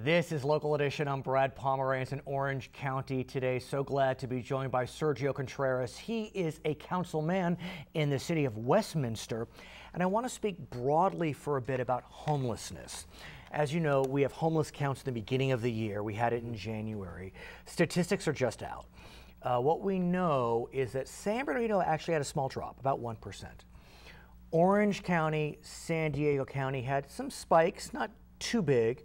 This is Local Edition. I'm Brad Pomerantz in Orange County today. So glad to be joined by Sergio Contreras. He is a councilman in the city of Westminster, and I want to speak broadly for a bit about homelessness. As you know, we have homeless counts at the beginning of the year. We had it in January. Statistics are just out. What we know is that San Bernardino actually had a small drop, about 1%. Orange County, San Diego County had some spikes, not too big.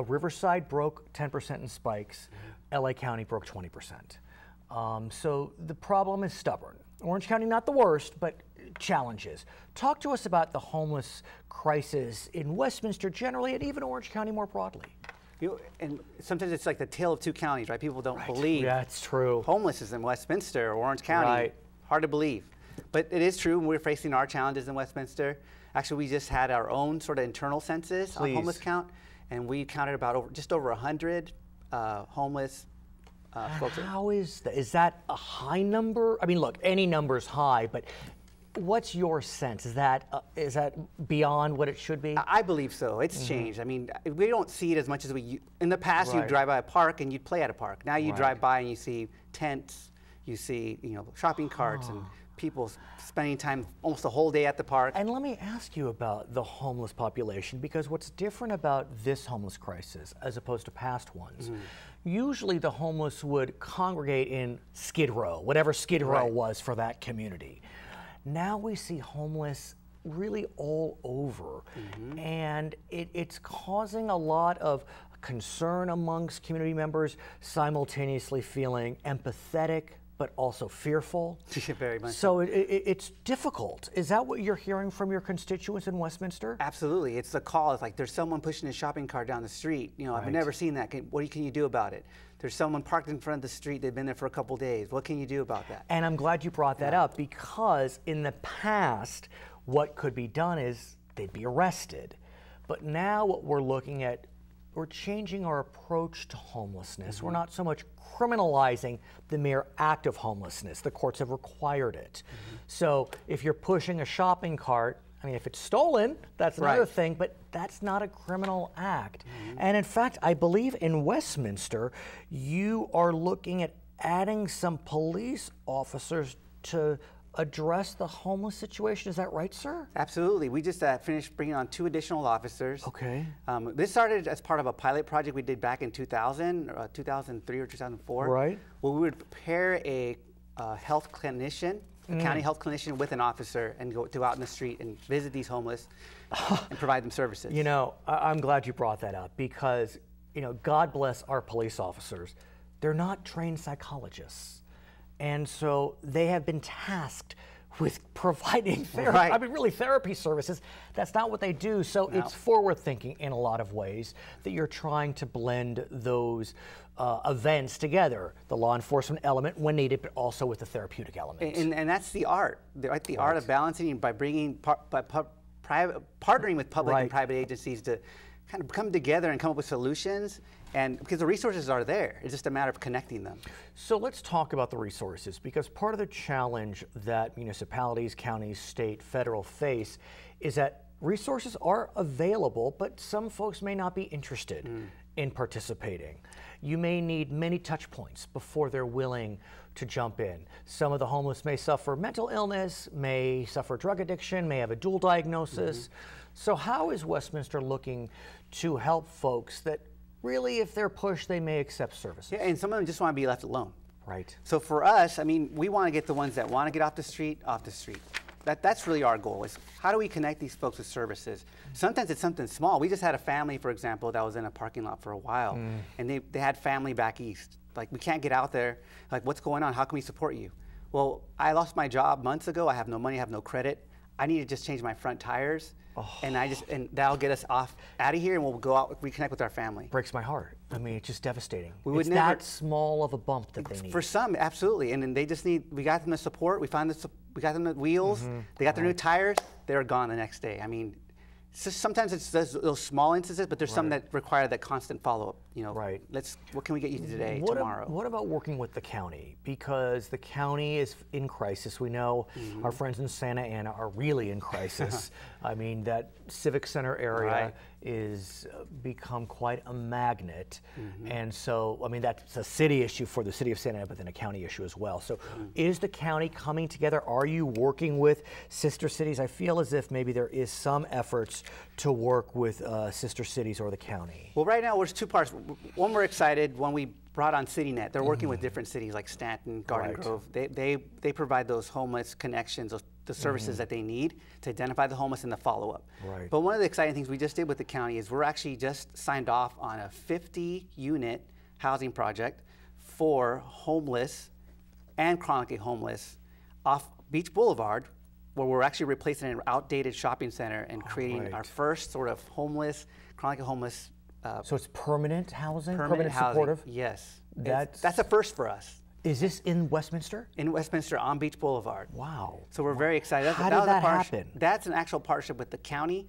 Riverside broke 10% in spikes. LA County broke 20%. So the problem is stubborn. Orange County, not the worst, but challenges. Talk to us about the homeless crisis in Westminster generally, and even Orange County more broadly. And sometimes it's like the tale of two counties, right? People don't believe. That's true. Homeless is in Westminster or Orange County. Right. Hard to believe. But it is true, we're facing our challenges in Westminster. Actually, we just had our own sort of internal census on homeless count, and we counted about just over 100 homeless folks. How is that? Is that a high number? I mean, look, any number is high, but what's your sense? Is that beyond what it should be? I believe so. It's changed. I mean, we don't see it as much as we in the past. You'd drive by a park and you'd play at a park. Now you drive by and you see tents, you see shopping carts and people spending time almost the whole day at the park. And let me ask you about the homeless population, because what's different about this homeless crisis as opposed to past ones, usually the homeless would congregate in Skid Row, whatever Skid Row was for that community. Now we see homeless really all over, and it's causing a lot of concern amongst community members, simultaneously feeling empathetic but also fearful. Very much. So it's difficult. Is that what you're hearing from your constituents in Westminster? Absolutely. It's the call. It's like there's someone pushing a shopping cart down the street. I've never seen that. What can you do about it? There's someone parked in front of the street. They've been there for a couple days. What can you do about that? And I'm glad you brought that up, because in the past, what could be done is they'd be arrested. But now what we're looking at, we're changing our approach to homelessness. We're not so much criminalizing the mere act of homelessness. The courts have required it. So if you're pushing a shopping cart, I mean, if it's stolen, that's another thing, but that's not a criminal act. And in fact, I believe in Westminster, you are looking at adding some police officers to address the homeless situation. Is that right, sir? Absolutely. We just finished bringing on 2 additional officers. Okay. This started as part of a pilot project we did back in 2003 or 2004. Right. Well, we would pair a health clinician, a county health clinician, with an officer and go out in the street and visit these homeless and provide them services. I'm glad you brought that up, because, God bless our police officers. They're not trained psychologists. And so they have been tasked with providing therapy services. That's not what they do. So it's forward thinking in a lot of ways that you're trying to blend those events together, the law enforcement element when needed, but also with the therapeutic element. And that's the art, the art of balancing by bringing, partnering with public and private agencies to kind of come together and come up with solutions, and because the resources are there, it's just a matter of connecting them. So let's talk about the resources, because part of the challenge that municipalities, counties, state, federal face is that resources are available, but some folks may not be interested in participating. You may need many touch points before they're willing to jump in. Some of the homeless may suffer mental illness, may suffer drug addiction, may have a dual diagnosis. So how is Westminster looking to help folks that really, if they're pushed, they may accept services? Yeah, and some of them just want to be left alone. Right. So for us, I mean, we want to get the ones that want to get off the street. That's really our goal, is how do we connect these folks with services? Sometimes it's something small. We just had a family, for example, that was in a parking lot for a while, and they had family back east. Like, we can't get out there. Like, what's going on? How can we support you? Well, I lost my job months ago. I have no money, I have no credit. I need to just change my front tires, and that'll get us out of here, and we'll go out, reconnect with our family. Breaks my heart. I mean, it's just devastating. It's that small of a bump that they need. For some, absolutely, and then they just need. We got them the support. We got them the wheels. They got their new tires. They're gone the next day. I mean, sometimes it's those small instances, but there's some that require that constant follow-up. What can we get you today, tomorrow? What about working with the county? Because the county is in crisis. We know our friends in Santa Ana are really in crisis. I mean, that Civic Center area is become quite a magnet. And so, I mean, that's a city issue for the city of Santa Ana, but then a county issue as well. So is the county coming together? Are you working with sister cities? I feel as if maybe there is some efforts to work with sister cities or the county. Well, right now there's two parts. One, we're excited when we brought on CityNet. They're working with different cities like Stanton, Garden Grove. They provide those homeless connections, the services that they need to identify the homeless and the follow-up. Right. But one of the exciting things we just did with the county is we're actually just signed off on a 50-unit housing project for homeless and chronically homeless off Beach Boulevard, where we're actually replacing an outdated shopping center and creating our first sort of homeless, chronically homeless. So it's permanent housing, permanent housing. supportive? Yes. That's a first for us. Is this in Westminster? In Westminster on Beach Boulevard. Wow. So we're very excited. How did that happen? That's an actual partnership with the county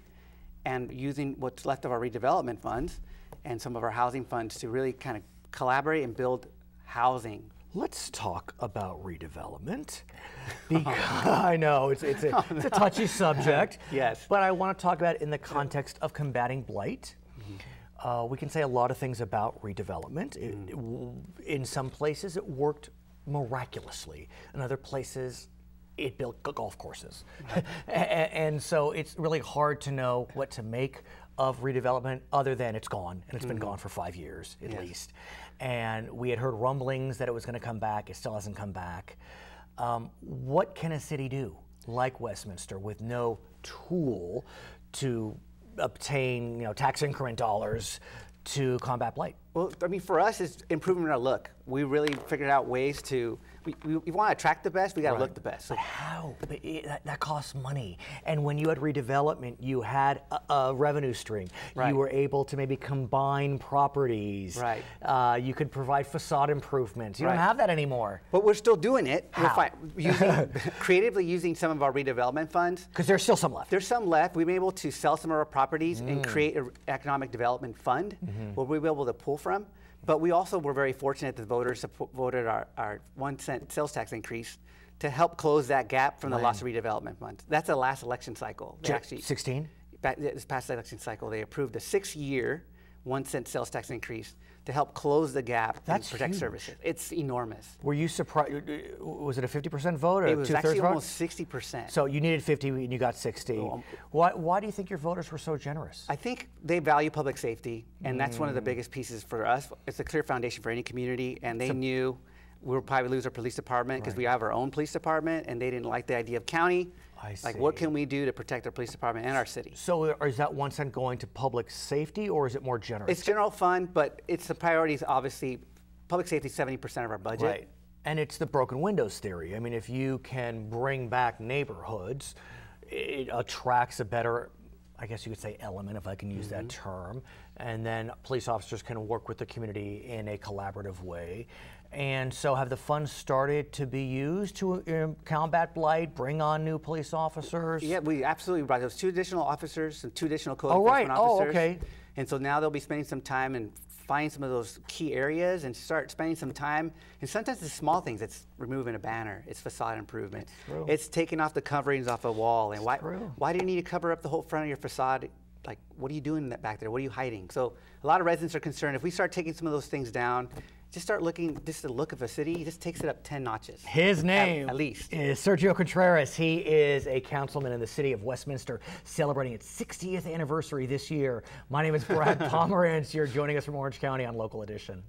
and using what's left of our redevelopment funds and some of our housing funds to really kind of collaborate and build housing. Let's talk about redevelopment. Because I know it's a touchy subject. Yes. But I want to talk about it in the context of combating blight. We can say a lot of things about redevelopment. In some places, it worked miraculously. In other places, it built golf courses. And so it's really hard to know what to make of redevelopment other than it's gone, and it's been gone for 5 years at least. And we had heard rumblings that it was going to come back. It still hasn't come back. What can a city do, like Westminster, with no tool to obtain, tax increment dollars to combat blight? Well, I mean, for us, it's improving our look. We really figured out ways to, we want to attract the best, we got to look the best. But how? That costs money. And when you had redevelopment, you had a revenue stream. You were able to maybe combine properties. You could provide facade improvements. You don't have that anymore. But we're still doing it. How? We're creatively using some of our redevelopment funds. Because there's still some left. There's some left. We've been able to sell some of our properties and create an economic development fund where we'll be able to pull from. But we also were very fortunate that the voters voted our 1 cent sales tax increase to help close that gap from the loss of redevelopment funds. That's the last election cycle. They actually, 16? This past election cycle, they approved a 6-year 1 cent sales tax increase to help close the gap and protect services. It's enormous. Were you surprised? Was it a 50% vote or it was 2/3 actually vote? almost 60%. So you needed 50 and you got 60. Why do you think your voters were so generous? I think they value public safety, and that's one of the biggest pieces for us. It's a clear foundation for any community, and they knew we would probably lose our police department because we have our own police department, and they didn't like the idea of county. I see. Like, what can we do to protect our police department and our city? So is that 1 cent going to public safety, or is it more generous? It's general fund, but it's the priorities, obviously. Public safety is 70% of our budget. Right. And it's the broken windows theory. I mean, if you can bring back neighborhoods, it attracts a better, I guess you could say, element, if I can use that term. And then police officers can work with the community in a collaborative way. And so have the funds started to be used to combat blight, bring on new police officers? Yeah, we absolutely brought those 2 additional officers and 2 additional code enforcement officers. Oh, okay. And so now they'll be spending some time and find some of those key areas and start spending some time. And sometimes it's small things. It's removing a banner. It's facade improvement. It's taking off the coverings off a wall. And why do you need to cover up the whole front of your facade? Like, what are you doing back there? What are you hiding? So a lot of residents are concerned. If we start taking some of those things down, just start looking, just the look of a city, just takes it up 10 notches. His name at least is Sergio Contreras. He is a councilman in the city of Westminster, celebrating its 60th anniversary this year. My name is Brad Pomerantz. You're joining us from Orange County on Local Edition.